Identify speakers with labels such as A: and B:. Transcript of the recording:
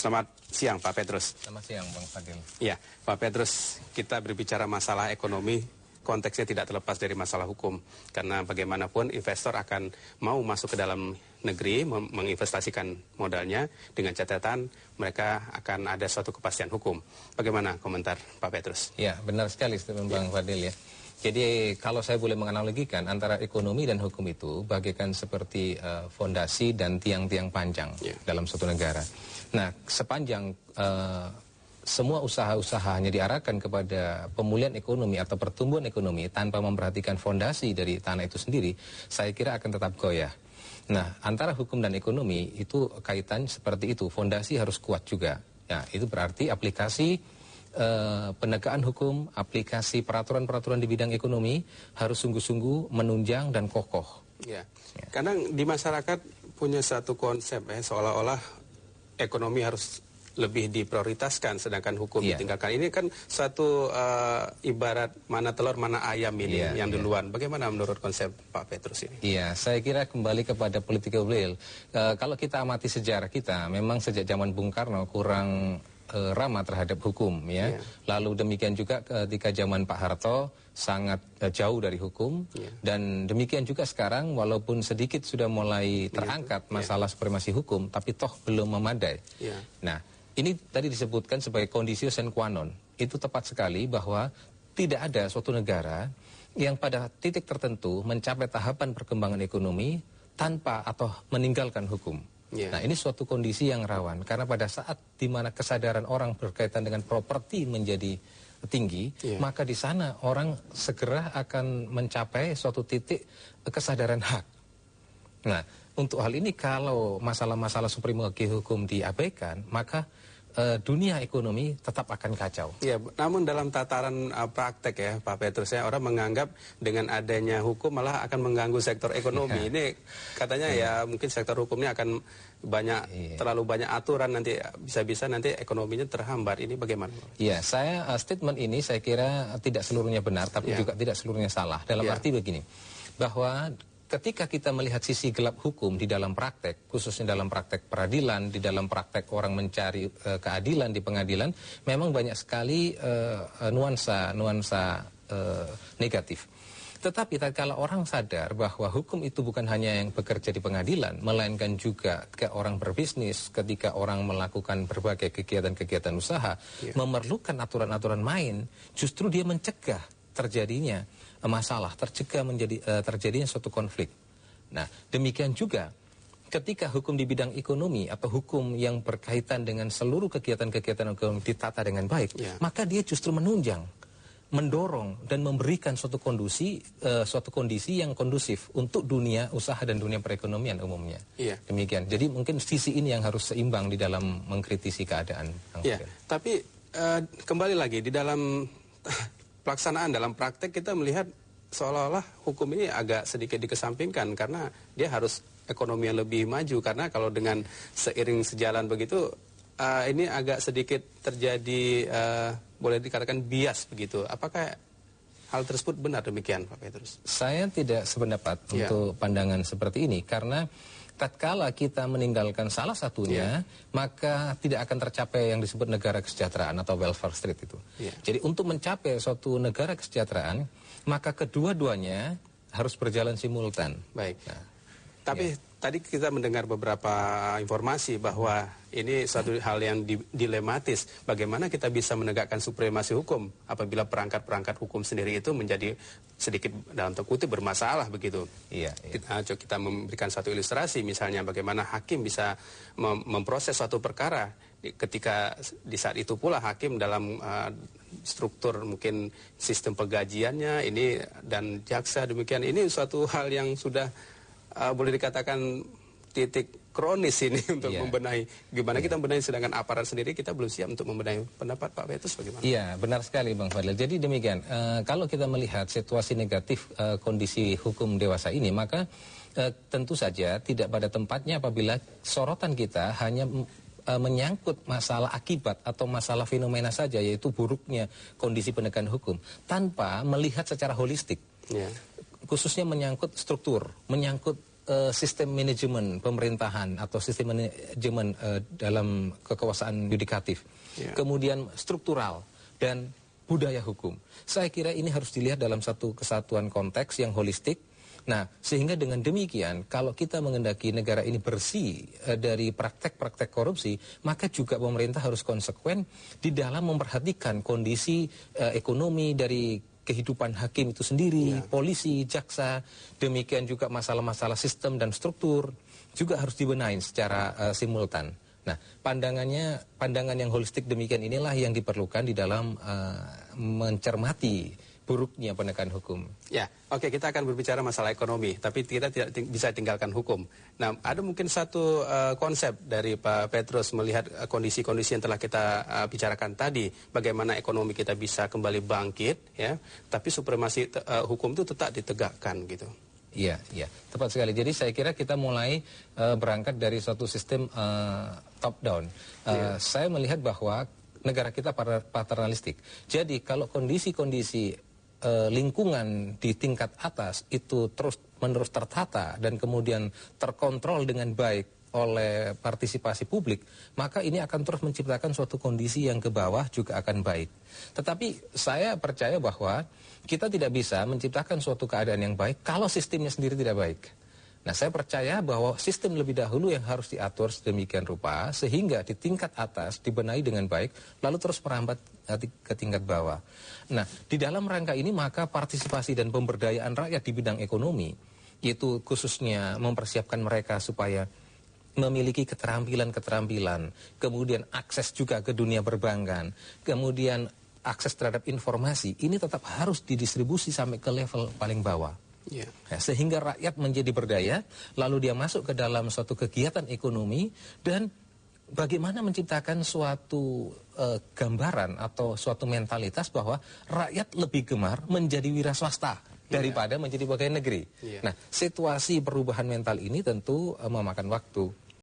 A: Selamat siang Pak Petrus.
B: Selamat siang Bang Fadil.
A: Ya, Pak Petrus, kita berbicara masalah ekonomi, konteksnya tidak terlepas dari masalah hukum. Karena bagaimanapun investor akan mau masuk ke dalam negeri, menginvestasikan modalnya dengan catatan mereka akan ada suatu kepastian hukum. Bagaimana komentar Pak Petrus?
B: Ya, benar sekali Bang Fadil ya. Jadi kalau saya boleh menganalogikan antara ekonomi dan hukum itu bagaikan seperti fondasi dan tiang-tiang panjang dalam suatu negara. Nah, sepanjang semua usaha-usaha hanya diarahkan kepada pemulihan ekonomi atau pertumbuhan ekonomi tanpa memperhatikan fondasi dari tanah itu sendiri, saya kira akan tetap goyah. Nah, antara hukum dan ekonomi itu kaitan seperti itu, fondasi harus kuat juga. Ya, itu berarti aplikasi penegakan hukum, aplikasi peraturan-peraturan di bidang ekonomi harus sungguh-sungguh menunjang dan kokoh.
A: Ya. Kadang di masyarakat punya satu konsep seolah-olah ekonomi harus lebih diprioritaskan sedangkan hukum ditinggalkan. Ini kan suatu ibarat mana telur mana ayam ini yang duluan. Bagaimana menurut konsep Pak Petrus ini?
B: Iya, saya kira kembali kepada political will. Kalau kita amati sejarah kita, memang sejak zaman Bung Karno kurang ramah terhadap hukum ya. Lalu demikian juga ketika zaman Pak Harto sangat jauh dari hukum dan demikian juga sekarang walaupun sedikit sudah mulai terangkat masalah supremasi hukum tapi toh belum memadai. Nah, ini tadi disebutkan sebagai conditio sine qua non. Itu tepat sekali bahwa tidak ada suatu negara yang pada titik tertentu mencapai tahapan perkembangan ekonomi tanpa atau meninggalkan hukum. Nah, ini suatu kondisi yang rawan karena pada saat di mana kesadaran orang berkaitan dengan properti menjadi tinggi, maka di sana orang segera akan mencapai suatu titik kesadaran hak. Nah, untuk hal ini kalau masalah-masalah supremasi hukum diabaikan, maka dunia ekonomi tetap akan kacau.
A: Ya, namun dalam tataran praktek ya Pak Petrus, orang menganggap dengan adanya hukum malah akan mengganggu sektor ekonomi. Ini katanya ya mungkin sektor hukumnya akan terlalu banyak aturan, nanti bisa-bisa nanti ekonominya terhambat. Ini bagaimana?
B: Iya, statement ini saya kira tidak seluruhnya benar, tapi juga tidak seluruhnya salah. Dalam arti begini, bahwa ketika kita melihat sisi gelap hukum di dalam praktek, khususnya dalam praktek peradilan, di dalam praktek orang mencari keadilan di pengadilan, memang banyak sekali nuansa negatif. Tetapi kalau orang sadar bahwa hukum itu bukan hanya yang bekerja di pengadilan, melainkan juga ketika orang berbisnis, ketika orang melakukan berbagai kegiatan-kegiatan usaha, memerlukan aturan-aturan main, justru dia mencegah terjadinya masalah, terjadinya suatu konflik. Nah, demikian juga ketika hukum di bidang ekonomi atau hukum yang berkaitan dengan seluruh kegiatan-kegiatan ekonomi ditata dengan baik, maka dia justru menunjang, mendorong dan memberikan suatu kondisi yang kondusif untuk dunia usaha dan dunia perekonomian umumnya. Demikian. Jadi mungkin sisi ini yang harus seimbang di dalam mengkritisi keadaan.
A: Tapi kembali lagi di dalam pelaksanaan dalam praktek kita melihat seolah-olah hukum ini agak sedikit dikesampingkan karena dia harus ekonomi yang lebih maju, karena kalau dengan seiring sejalan begitu ini agak sedikit terjadi boleh dikatakan bias begitu. Apakah hal tersebut benar demikian Pak Petrus?
B: Saya tidak sependapat untuk pandangan seperti ini karena tatkala kita meninggalkan salah satunya, maka tidak akan tercapai yang disebut negara kesejahteraan atau welfare state itu. Jadi untuk mencapai suatu negara kesejahteraan, maka kedua-duanya harus berjalan simultan.
A: Baik. Tapi tadi kita mendengar beberapa informasi bahwa ini suatu hal yang dilematis. Bagaimana kita bisa menegakkan supremasi hukum apabila perangkat-perangkat hukum sendiri itu menjadi sedikit dalam tanda kutip bermasalah begitu. Kita memberikan satu ilustrasi, misalnya bagaimana hakim bisa memproses suatu perkara ketika di saat itu pula hakim dalam struktur mungkin sistem penggajiannya ini dan jaksa demikian, ini suatu hal yang sudah boleh dikatakan titik kronis ini untuk membenahi. Gimana kita membenahi, sedangkan aparat sendiri kita belum siap untuk membenahi. Pendapat Pak Petrus bagaimana?
B: Iya, benar sekali Bang Fadil. Jadi demikian, kalau kita melihat situasi negatif kondisi hukum dewasa ini, maka tentu saja tidak pada tempatnya apabila sorotan kita hanya menyangkut masalah akibat atau masalah fenomena saja, yaitu buruknya kondisi penegakan hukum, tanpa melihat secara holistik. Khususnya menyangkut struktur, menyangkut sistem manajemen pemerintahan atau sistem manajemen dalam kekuasaan yudikatif, kemudian struktural dan budaya hukum. Saya kira ini harus dilihat dalam satu kesatuan konteks yang holistik. Nah, sehingga dengan demikian, kalau kita mengendaki negara ini bersih dari praktek-praktek korupsi, maka juga pemerintah harus konsekuen di dalam memperhatikan kondisi ekonomi dari kehidupan hakim itu sendiri, polisi, jaksa, demikian juga masalah-masalah sistem dan struktur, juga harus dibenahi secara simultan. Nah, pandangan yang holistik demikian inilah yang diperlukan di dalam mencermati buruknya penegakan hukum.
A: Ya, oke, kita akan berbicara masalah ekonomi, tapi kita tidak bisa tinggalkan hukum. Nah, ada mungkin satu konsep dari Pak Petrus melihat kondisi-kondisi yang telah kita bicarakan tadi, bagaimana ekonomi kita bisa kembali bangkit, ya, tapi supremasi hukum itu tetap ditegakkan gitu.
B: Iya, iya, tepat sekali. Jadi saya kira kita mulai berangkat dari suatu sistem top down. Saya melihat bahwa negara kita paternalistik. Jadi kalau kondisi-kondisi lingkungan di tingkat atas itu terus-menerus tertata dan kemudian terkontrol dengan baik oleh partisipasi publik, maka ini akan terus menciptakan suatu kondisi yang ke bawah juga akan baik. Tetapi saya percaya bahwa kita tidak bisa menciptakan suatu keadaan yang baik kalau sistemnya sendiri tidak baik. Nah, saya percaya bahwa sistem lebih dahulu yang harus diatur sedemikian rupa sehingga di tingkat atas dibenahi dengan baik, lalu terus merambat ke tingkat bawah. Nah, di dalam rangka ini maka partisipasi dan pemberdayaan rakyat di bidang ekonomi, yaitu khususnya mempersiapkan mereka supaya memiliki keterampilan-keterampilan, kemudian akses juga ke dunia perbankan, kemudian akses terhadap informasi, ini tetap harus didistribusi sampai ke level paling bawah. Ya, sehingga rakyat menjadi berdaya, lalu dia masuk ke dalam suatu kegiatan ekonomi dan bagaimana menciptakan suatu gambaran atau suatu mentalitas bahwa rakyat lebih gemar menjadi wira swasta daripada menjadi pegawai negeri. Nah, situasi perubahan mental ini tentu memakan waktu.